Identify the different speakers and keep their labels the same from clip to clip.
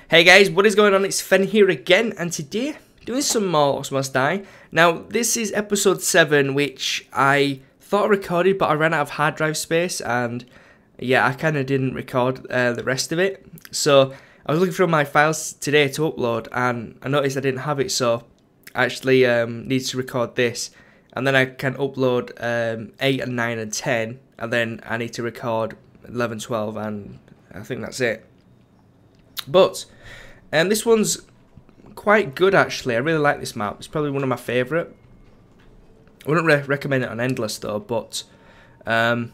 Speaker 1: Hey guys, what is going on? It's Fen here again, and today doing some more Orcs Must Die. Now this is episode 7, which I thought I recorded, but I ran out of hard drive space, and yeah, I kind of didn't record the rest of it. So I was looking through my files today to upload, and I noticed I didn't have it, so I actually need to record this, and then I can upload 8 and 9 and 10, and then I need to record 11, 12, and I think that's it. But this one's quite good actually. I really like this map. It's probably one of my favourite. I wouldn't recommend it on Endless though, but very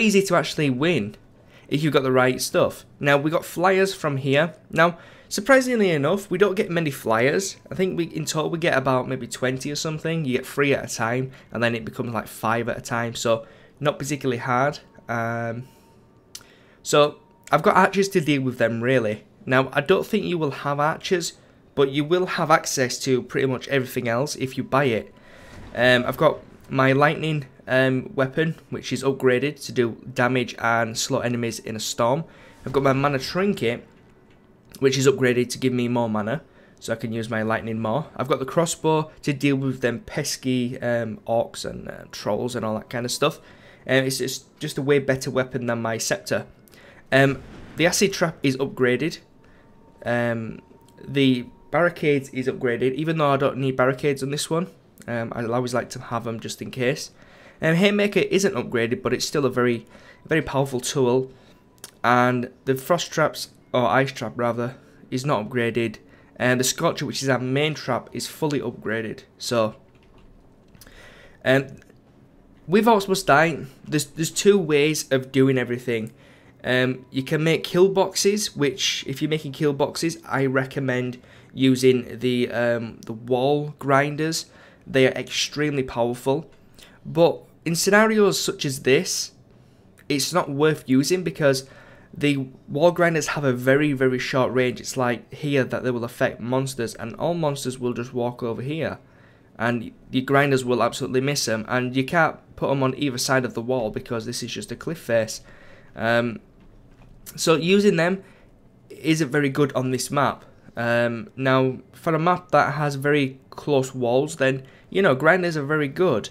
Speaker 1: easy to actually win if you've got the right stuff. Now we got flyers from here. Now surprisingly enough, we don't get many flyers. I think in total we get about maybe 20 or something. You get 3 at a time, and then it becomes like 5 at a time. So not particularly hard. So I've got archers to deal with them really. Now I don't think you will have archers, but you will have access to pretty much everything else if you buy it. I've got my lightning weapon, which is upgraded to do damage and slow enemies in a storm. I've got my mana trinket, which is upgraded to give me more mana, so I can use my lightning more. I've got the crossbow to deal with them pesky orcs and trolls and all that kind of stuff. It's just a way better weapon than my scepter. The acid trap is upgraded. The barricades is upgraded, even though I don't need barricades on this one. I always like to have them just in case. Haymaker isn't upgraded, but it's still a very powerful tool. And the frost traps, or ice trap rather, is not upgraded. And the scorcher, which is our main trap, is fully upgraded. So with Orcs Must Die, there's 2 ways of doing everything. You can make kill boxes, which if you're making kill boxes, I recommend using the wall grinders. They are extremely powerful, but in scenarios such as this, it's not worth using because the wall grinders have a very short range. It's like here that they will affect monsters, and all monsters will just walk over here, and the grinders will absolutely miss them, and you can't put them on either side of the wall because this is just a cliff face. So using them isn't very good on this map. Now for a map that has very close walls, then you know grinders are very good,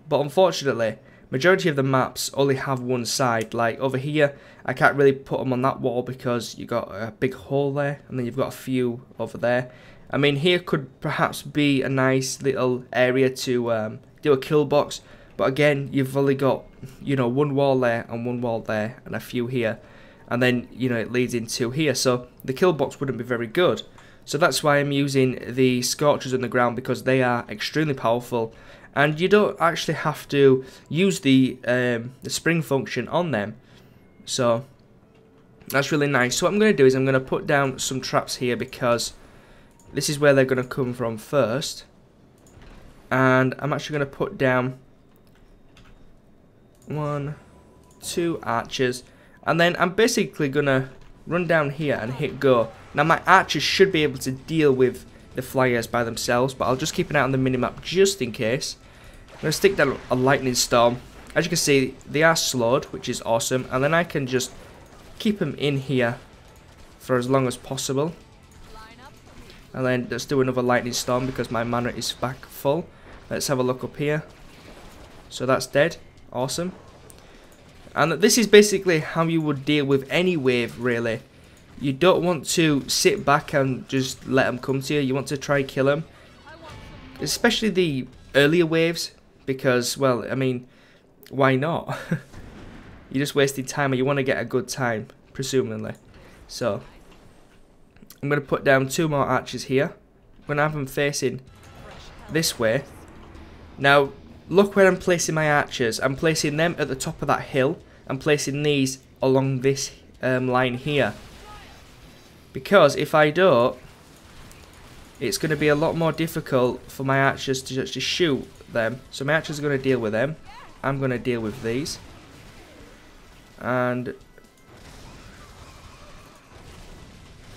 Speaker 1: but unfortunately majority of the maps only have one side. Like over here I can't really put them on that wall because you got a big hole there, and then you've got a few over there. I mean, here could perhaps be a nice little area to do a kill box, but again you've only got, you know, one wall there and one wall there and a few here, and then you know it leads into here, so the kill box wouldn't be very good. So that's why I'm using the scorchers on the ground, because they are extremely powerful, and you don't actually have to use the spring function on them. So that's really nice. So what I'm going to do is I'm going to put down some traps here, because this is where they're going to come from first, and I'm actually going to put down 1, 2 archers, and then I'm basically going to run down here and hit go. Now my archers should be able to deal with the flyers by themselves, but I'll just keep an eye on the minimap just in case. I'm going to stick down a lightning storm. As you can see, they are slowed, which is awesome, and then I can just keep them in here for as long as possible. And then let's do another lightning storm because my mana is back full. Let's have a look up here. So that's dead. Awesome. And this is basically how you would deal with any wave really. You don't want to sit back and just let them come to you. You want to try kill them, especially the earlier waves, because, well, I mean, why not? You're just wasting time, and you want to get a good time, presumably. So I'm going to put down 2 more archers here. I'm going to have them facing this way. Now look where I'm placing my archers. I'm placing them at the top of that hill. I'm placing these along this line here, because if I don't, it's going to be a lot more difficult for my archers to actually shoot them. So my archers are going to deal with them. I'm going to deal with these, and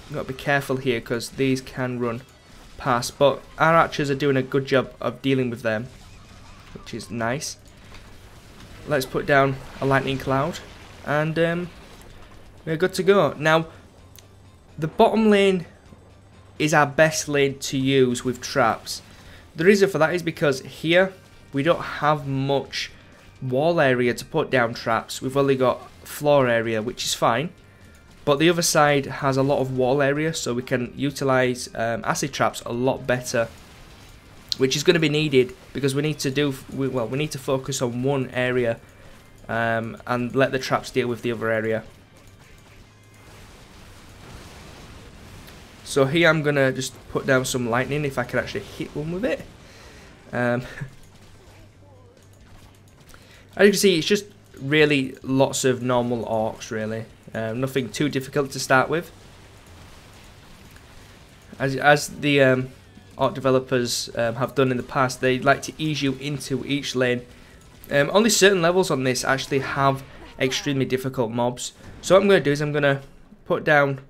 Speaker 1: I've got to be careful here because these can run past, but our archers are doing a good job of dealing with them, which is nice. Let's put down a lightning cloud, and we're good to go. Now the bottom lane is our best lane to use with traps. The reason for that is because here we don't have much wall area to put down traps. We've only got floor area, which is fine, but the other side has a lot of wall area, so we can utilize acid traps a lot better, which is going to be needed because we need to focus on one area and let the traps deal with the other area. So here I'm going to just put down some lightning if I can actually hit one with it. As you can see, it's just really lots of normal orcs, really. Nothing too difficult to start with. As the orc developers have done in the past, they like to ease you into each lane. Only certain levels on this actually have extremely difficult mobs. So what I'm going to do is I'm going to put down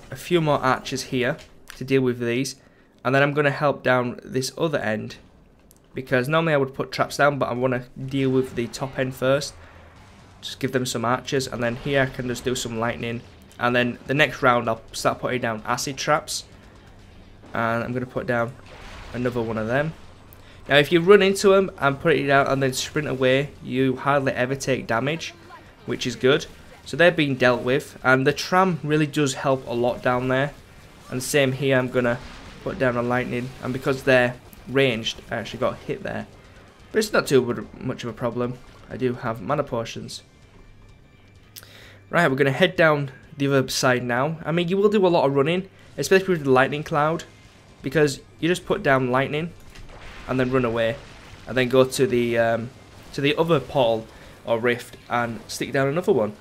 Speaker 1: a few more archers here to deal with these, and then I'm going to help down this other end, because normally I would put traps down, but I want to deal with the top end first. Just give them some archers, and then here I can just do some lightning, and then the next round I'll start putting down acid traps, and I'm going to put down another one of them. Now if you run into them and put it down and then sprint away, you hardly ever take damage, which is good. So they're being dealt with, and the tram really does help a lot down there. And same here, I'm going to put down a lightning, and because they're ranged, I actually got hit there. But it's not too much of a problem. I do have mana potions. Right, we're going to head down the other side now. I mean, you will do a lot of running, especially with the lightning cloud, because you just put down lightning and then run away, and then go to the other portal or rift and stick down another one.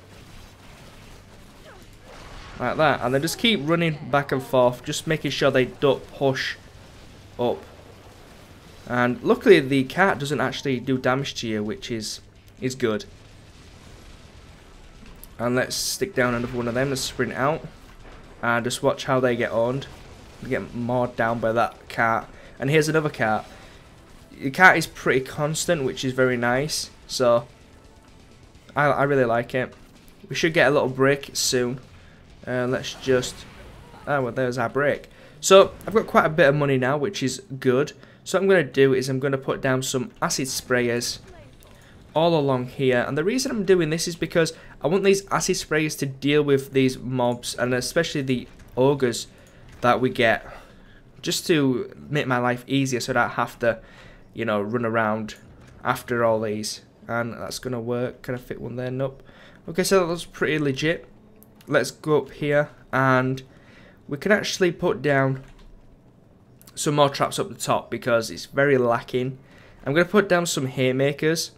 Speaker 1: Like that, and then just keep running back and forth, just making sure they don't push up. And luckily the cart doesn't actually do damage to you, which is good. And let's stick down another one of them. Let's sprint out and just watch how they get owned. They get mowed down by that cart. And here's another cart. The cart is pretty constant, which is very nice, so I really like it. We should get a little break soon. Let's just... oh, well, there's our break. So, I've got quite a bit of money now, which is good. So what I'm going to do is I'm going to put down some acid sprayers all along here. And the reason I'm doing this is because I want these acid sprayers to deal with these mobs, and especially the ogres that we get, just to make my life easier so I don't have to, you know, run around after all these. And that's going to work. Can I fit one there? Nope. Okay, so that looks pretty legit. Let's go up here, and we can actually put down some more traps up the top because it's very lacking. I'm going to put down some haymakers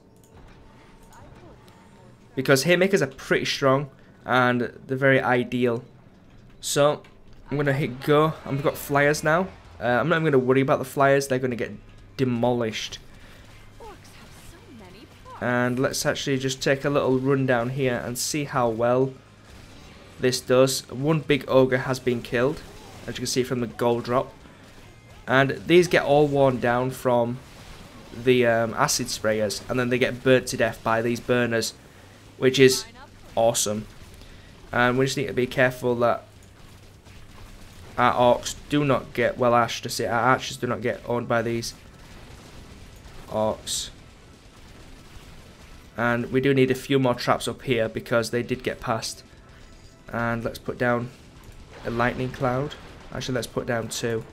Speaker 1: because haymakers are pretty strong and they're very ideal. So I'm going to hit go, and we've got flyers now. I'm not even going to worry about the flyers, they're going to get demolished. And let's actually just take a little run down here and see how well this does. One big ogre has been killed, as you can see from the gold drop, and these get all worn down from the acid sprayers, and then they get burnt to death by these burners, which is awesome. And we just need to be careful that our orcs do not get, well, I should say our archers do not get owned by these orcs. And we do need a few more traps up here because they did get past. And let's put down a lightning cloud. Actually, let's put down 2.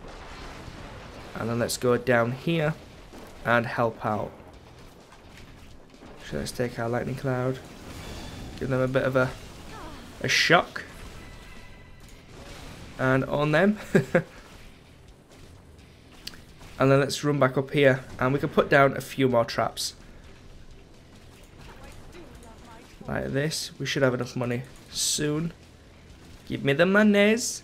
Speaker 1: And then let's go down here and help out. So let's take our lightning cloud, give them a bit of a shock, and on them. And then let's run back up here, and we can put down a few more traps. Like this. We should have enough money soon. Give me the monies.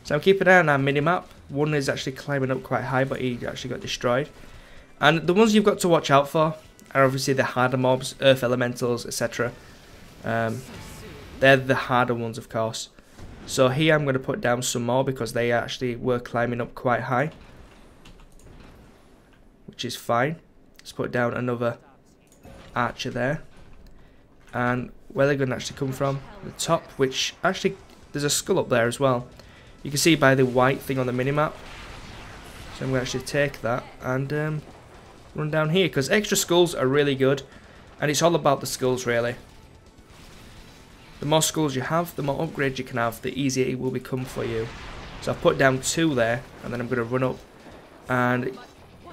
Speaker 1: So I'm keeping an eye on our minimap. One is actually climbing up quite high, but he actually got destroyed. And the ones you've got to watch out for are obviously the harder mobs, earth elementals, etc. They're the harder ones, of course. So here I'm going to put down some more because they actually were climbing up quite high, which is fine. Let's put down another archer there. And where they're going to actually come from. The top, which actually there's a skull up there as well. You can see by the white thing on the minimap. So I'm going to actually take that and run down here, because extra skulls are really good, and it's all about the skulls really. The more skulls you have, the more upgrades you can have, the easier it will become for you. So I've put down 2 there, and then I'm going to run up. And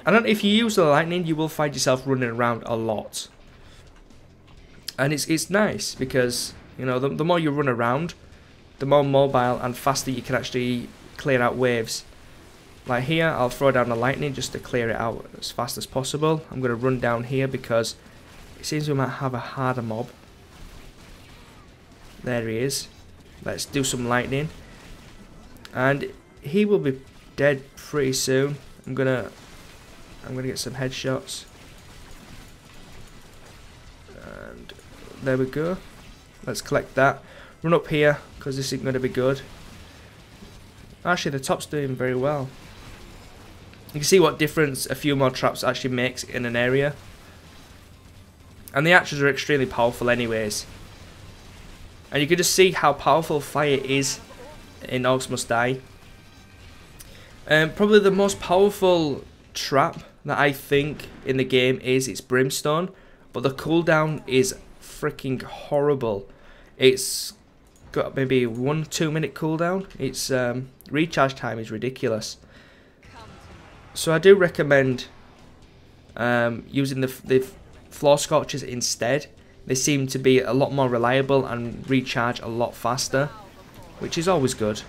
Speaker 1: I don't know, if you use the lightning, you will find yourself running around a lot. And it's nice, because, you know, the more you run around, the more mobile and faster you can actually clear out waves. Like here, I'll throw down the lightning just to clear it out as fast as possible. I'm going to run down here because it seems we might have a harder mob. There he is. Let's do some lightning. And he will be dead pretty soon. I'm gonna get some headshots. And there we go. Let's collect that. Run up here, because this isn't going to be good. Actually, the top's doing very well. You can see what difference a few more traps actually makes in an area. And the archers are extremely powerful anyways. And you can just see how powerful fire is in Orcs Must Die. Probably the most powerful trap that I think in the game is its brimstone. But the cooldown is freaking horrible. It's got maybe 1-2 minute cooldown. Its recharge time is ridiculous. So I do recommend using the floor scorchers instead. They seem to be a lot more reliable and recharge a lot faster, which is always good.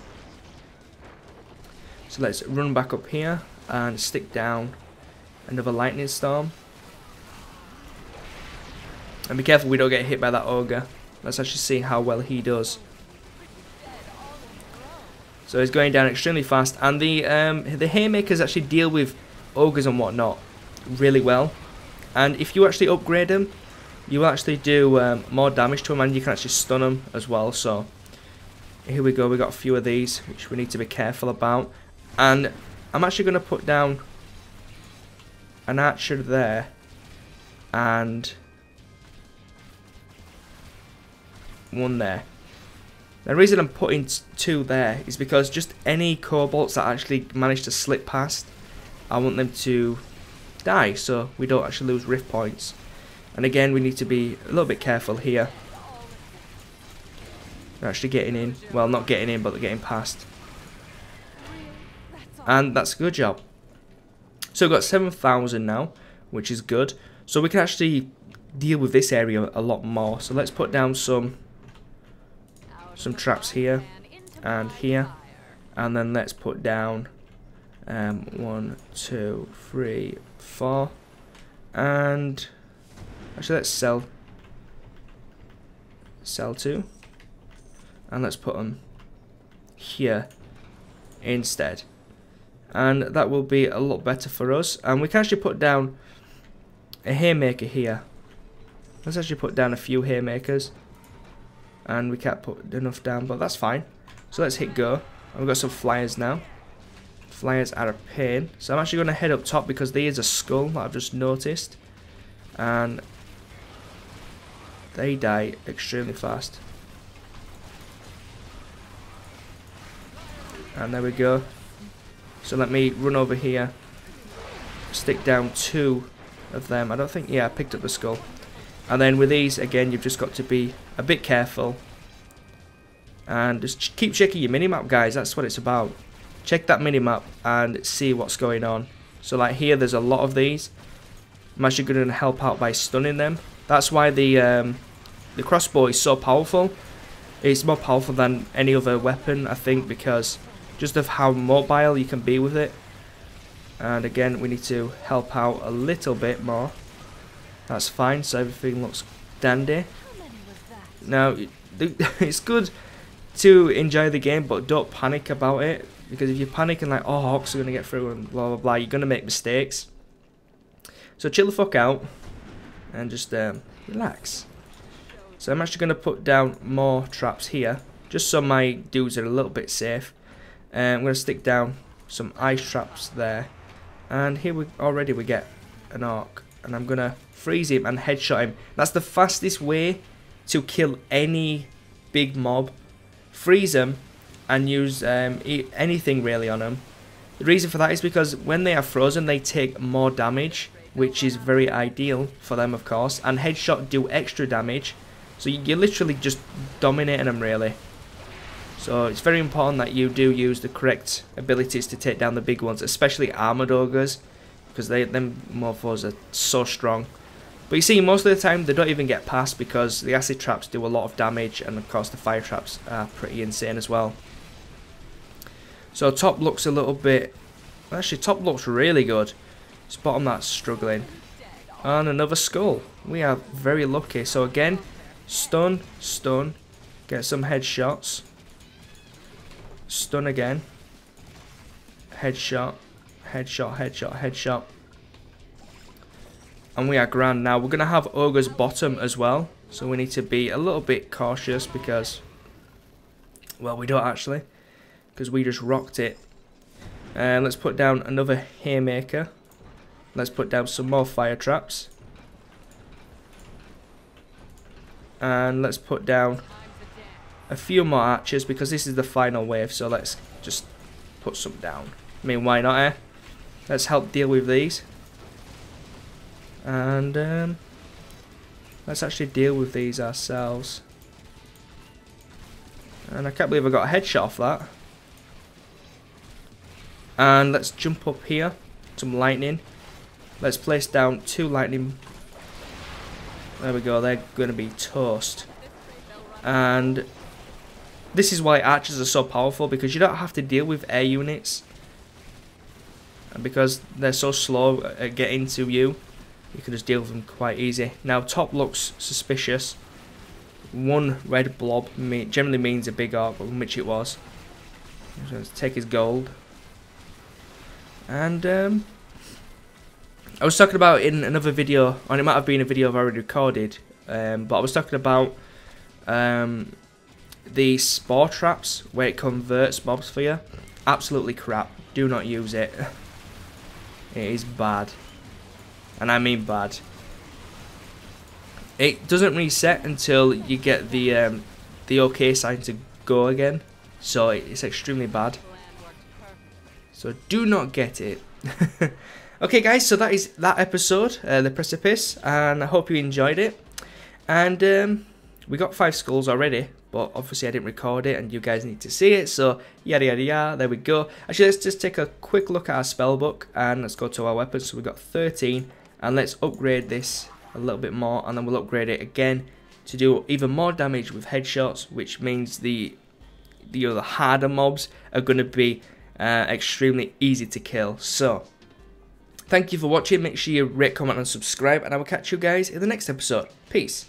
Speaker 1: So let's run back up here and stick down another lightning storm. And be careful we don't get hit by that ogre. Let's actually see how well he does. So he's going down extremely fast, and the haymakers actually deal with ogres and whatnot really well. And if you actually upgrade them, you will actually do more damage to them, and you can actually stun them as well. So here we go, we got a few of these which we need to be careful about. And I'm actually going to put down an archer there and one there. The reason I'm putting 2 there is because just any kobolds that actually manage to slip past, I want them to die so we don't actually lose rift points. And again, we need to be a little bit careful here. They're actually getting in. Well, not getting in, but they're getting past. And that's a good job. So we've got 7,000 now, which is good. So we can actually deal with this area a lot more. So let's put down some traps here and here. And then let's put down 1, 2, 3, 4. And actually, let's sell 2, and let's put them here instead, and that will be a lot better for us. And we can actually put down a haymaker here. Let's actually put down a few haymakers, and we can't put enough down, but that's fine. So let's hit go, and we've got some flyers now. Flyers are a pain, so I'm actually going to head up top because there is a skull that I've just noticed, and they die extremely fast. And there we go. So let me run over here, stick down 2 of them. I don't think, yeah, I picked up the skull. And then with these, again, you've just got to be a bit careful. And just keep checking your minimap, guys. That's what it's about. Check that minimap and see what's going on. So like here, there's a lot of these. I'm actually going to help out by stunning them. That's why the crossbow is so powerful. It's more powerful than any other weapon, I think, because just of how mobile you can be with it. And again, we need to help out a little bit more. That's fine, so everything looks dandy. Now, it's good to enjoy the game, but don't panic about it. Because if you panic and like, oh, Orcs are going to get through and blah, blah, blah, you're going to make mistakes. So chill the fuck out and just relax. So I'm actually going to put down more traps here, just so my dudes are a little bit safe. I'm going to stick down some ice traps there. And here we get an orc. And I'm going to freeze him and headshot him. That's the fastest way to kill any big mob, freeze them, and use anything really on them. The reason for that is because when they are frozen, they take more damage, which is very ideal for them, of course, and headshot do extra damage, so you're literally just dominating them really. So it's very important that you do use the correct abilities to take down the big ones, especially armored ogres, because them morphos are so strong. But you see, most of the time they don't even get past because the acid traps do a lot of damage, and of course the fire traps are pretty insane as well. So top looks a little bit, actually top looks really good. It's bottom that's struggling. And another skull. We are very lucky. So again, stun, stun, get some headshots. Stun again. Headshot, headshot, headshot, headshot. And we are grand. Now we're going to have ogre's bottom as well. So we need to be a little bit cautious because, well, we don't actually. Because we just rocked it. And let's put down another haymaker. Let's put down some more fire traps. And let's put down a few more archers because this is the final wave. So let's just put some down. I mean, why not, eh? Let's help deal with these. And let's actually deal with these ourselves. And I can't believe I got a headshot off that. And let's jump up here. Some lightning. Let's place down 2 lightning. There we go, they're going to be toast. And this is why archers are so powerful, because you don't have to deal with air units. And because they're so slow at getting to you, you can just deal with them quite easy. Now top looks suspicious. 1 red blob generally means a big orc, which it was. So let's take his gold. And I was talking about in another video, and it might have been a video I've already recorded, but I was talking about the spore traps where it converts mobs for you. Absolutely crap. Do not use it. It is bad. And I mean bad. It doesn't reset until you get the OK sign to go again. So it's extremely bad. So do not get it. Okay guys, so that is that episode, the Precipice, and I hope you enjoyed it. And we got 5 skulls already, but obviously I didn't record it and you guys need to see it, so yada yada yada, there we go. Actually, let's just take a quick look at our spell book and let's go to our weapons. So we've got 13, and let's upgrade this a little bit more, and then we'll upgrade it again to do even more damage with headshots, which means the other harder mobs are going to be extremely easy to kill. So thank you for watching. Make sure you rate, comment and subscribe, and I will catch you guys in the next episode. Peace.